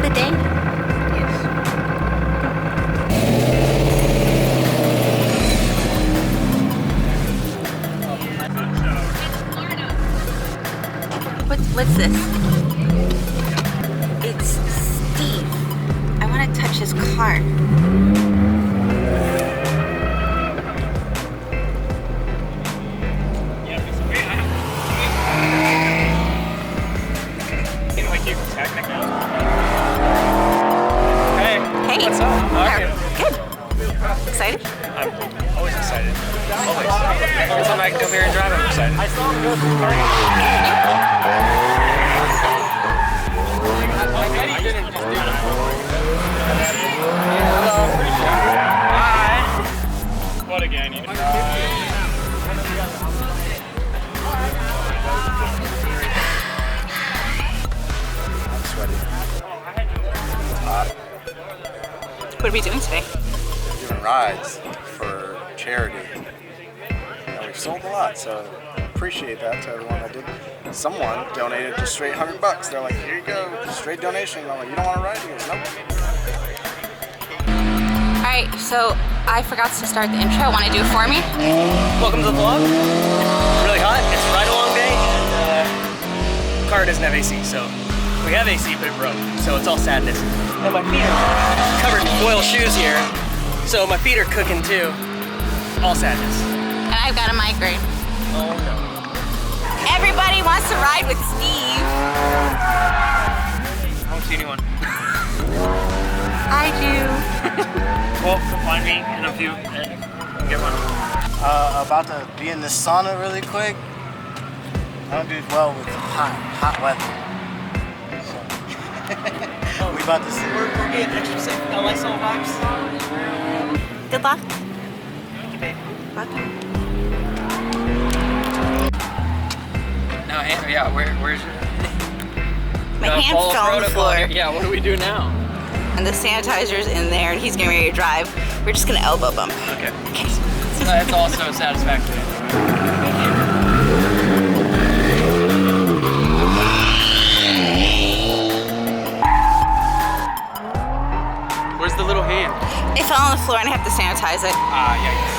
good day? Yes. What's this? It's Steve. I want to touch his car. Hey. What's up? Okay. Good. Excited? I'm always excited. Always. Every time I come here and drive, I'm excited. I saw him go through. Hi. What again? I'm sweaty. It's hot. What are we doing today? Doing rides for charity. And we've sold a lot, so appreciate that to everyone that did. Someone donated just straight $100. They're like, here you go, straight donation. I'm like, you don't want to ride? He goes, nope. Alright, so I forgot to start the intro. Want to do it for me? Welcome to the vlog. It's really hot. It's a ride-along day, and the car doesn't have AC, so we have AC, but it broke, so it's all sadness. And my feet are covered in foil shoes here, so my feet are cooking too. All sadness. And I've got a migraine. Oh no. Everybody wants to ride with Steve. I don't see anyone. I do. Well, come find me in a few and get one. About to be in the sauna really quick. I don't do well with hot weather. So, we about to see. We're getting extra safe. I like some vibes. Good luck. Thank you, babe. Welcome. No, yeah, where's your... My hands fell on the floor. Yeah, what do we do now? And the sanitizer's in there and he's getting ready to drive. We're just gonna elbow bump. Okay. Okay. That's also satisfactory. Where's the little hand? It fell on the floor and I have to sanitize it. Ah, yikes.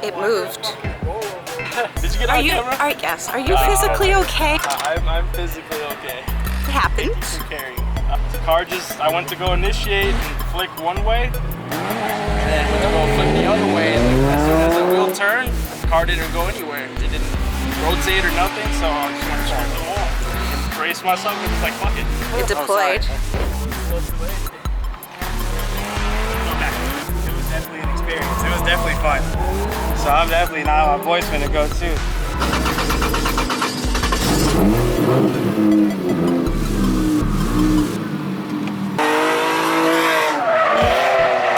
It moved. Did you get on camera? Yes. Are you physically okay? I'm physically okay. What happened? Carrying. The car just, I went to go initiate and flick one way, and then went to go flick the other way, and as soon as the wheel turned, the car didn't go anywhere. It didn't rotate or nothing, so I just went to charge the wall. Brace myself and just like, fuck it. It deployed. It was definitely an experience. It was definitely fun. So I'm definitely now my boy's gonna go too.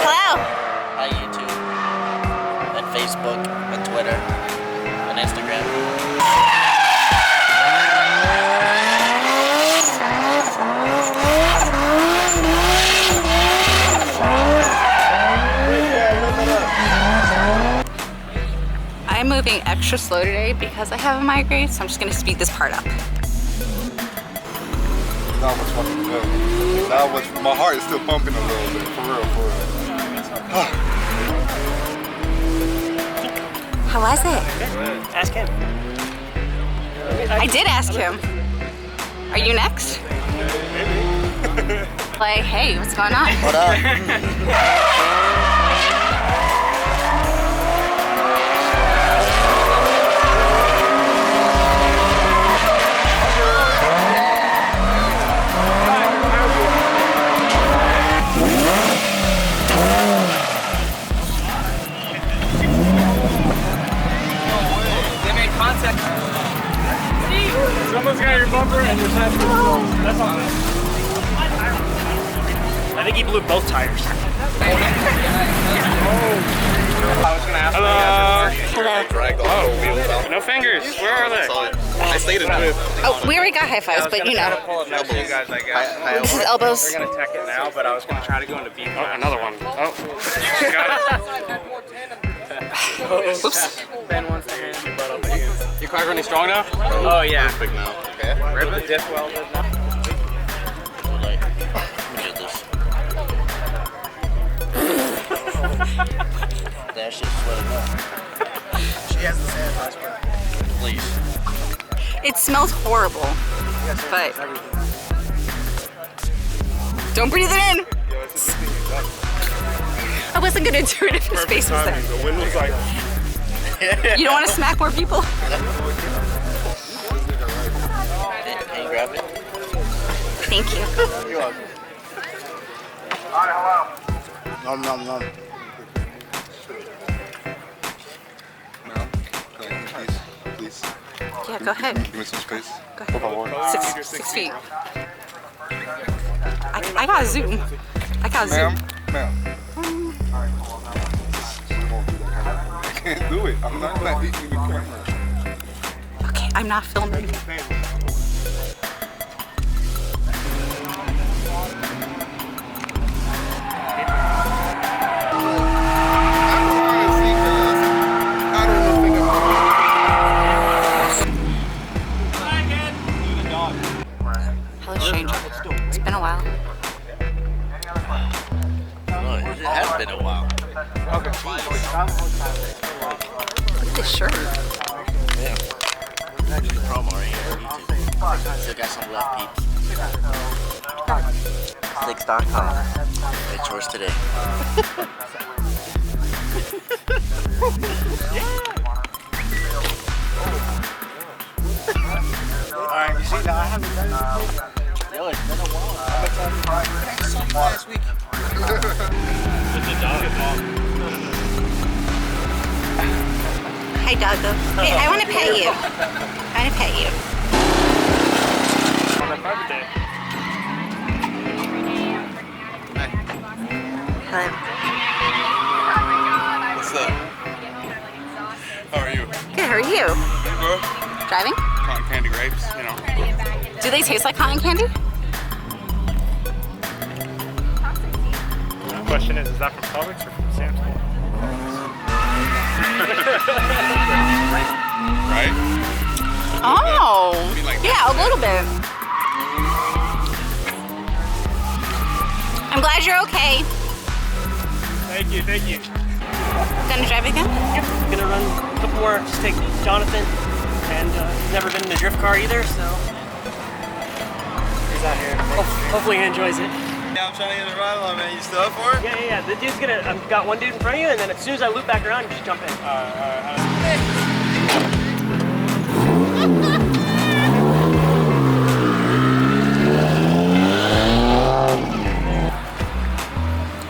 Hello. Hi YouTube, and Facebook, and Twitter, and Instagram. I'm moving extra slow today because I have a migraine, so I'm just gonna speed this part up. That was fucking good. That was, my heart is still pumping a little bit, for real, for real. How was it? Ask him. I did ask him. Are you next? Like, hey, what's going on? What up? That's all good. I think he blew both tires. I was gonna ask you guys. Hello. Oh, no fingers. Where are they? I stayed in the Oh, we already got high fives, but you know. Pull up next to you guys, I guess. This is elbows. We're gonna tech it now, but I was gonna try to go into beat. Oh, another one. Oh, got it. Oops. Ben wants to hand your butt up again. Your car running strong now? Oh yeah. perfect now. Okay. Rip the diff welded now. Like, let me get this. That shit's sweating up. She has the sanitizer. Please. It smells horrible, but don't breathe it in. I wasn't gonna do it if his face was there. The wind was like. You don't want to smack more people? Can you grab it? Thank you. Nom nom nom. Ma'am, can I please? Please. Yeah, go ahead. Give me some space. Go ahead. 6 feet. I gotta zoom. I gotta zoom. Ma'am. I can't do it. I'm not gonna eat you the camera. Okay, I'm not filming. Hello, stranger. It's been a while. No, it has been a while. Look at this shirt. Yeah. Actually, promo right here. Still got some left, peeps. Tik.com. It's yours today. Alright, you see that? I haven't done it. Yo, it's been a while. Last week. Hi, doggo. Hey, I want to pet you. I want to pet you. On my private day. Hello. What's up? How are you? Good, how are you? Good. Driving? Cotton candy grapes, you know. Do they taste like cotton candy? The question is that from Publix or from Sam's Club? Right? Oh, mean like yeah, a little bit. I'm glad you're okay. Thank you, thank you. Gonna drive again? Yep, gonna run a couple more, just take Jonathan, and he's never been in a drift car either, so He's out here. hopefully he enjoys it. Yeah, I'm trying to get a ride on, man. You still up for it? Yeah. The dude's gonna, I've got one dude in front of you, and then as soon as I loop back around, you just jump in.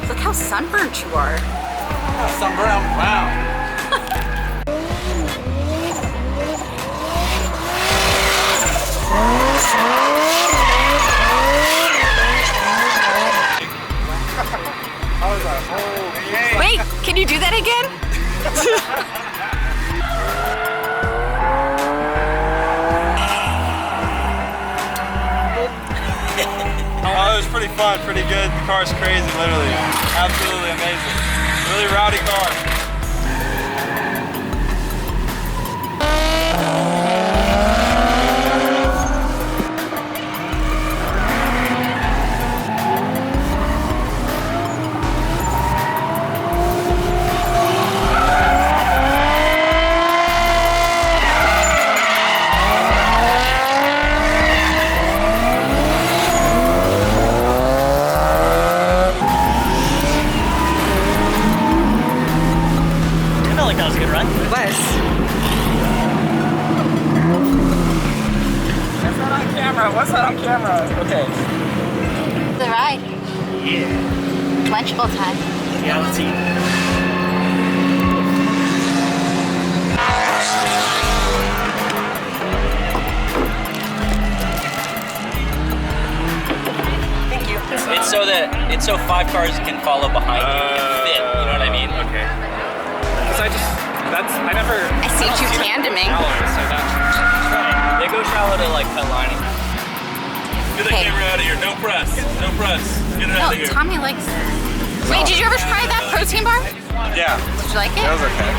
Look how sunburnt you are. Sunburn, wow. Wait, can you do that again? Oh, it was pretty fun, pretty good. The car's crazy, literally. Absolutely amazing. Really rowdy car. I felt like that was a good run. It was. That's not on camera. What's not on camera? Okay. The ride. Yeah. Lunchable time. Yeah, let's eat. so that 5 cars can follow behind you and fit. You know what I mean? Okay. Because I never. I see you tandeming. They go shallow to like cut lining. Get the camera out of here. No press. No press. Get it out of here. Tommy likes. Wait, did you ever try that protein bar? Yeah, Did you like it? that was okay.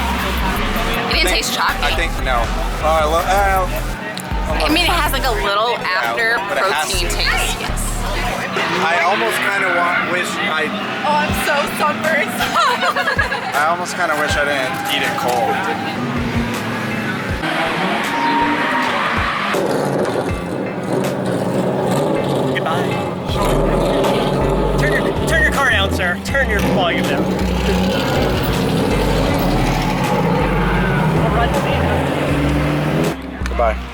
It didn't taste chalky. I think no. Oh, I love. I mean, it has like a little after but it has protein to. taste. Yes. I almost kind of wish I. Oh, I'm so sunburned. I almost kind of wish I didn't eat it cold. Goodbye. Turn your car down, sir. Turn your volume down. All right, man. Goodbye.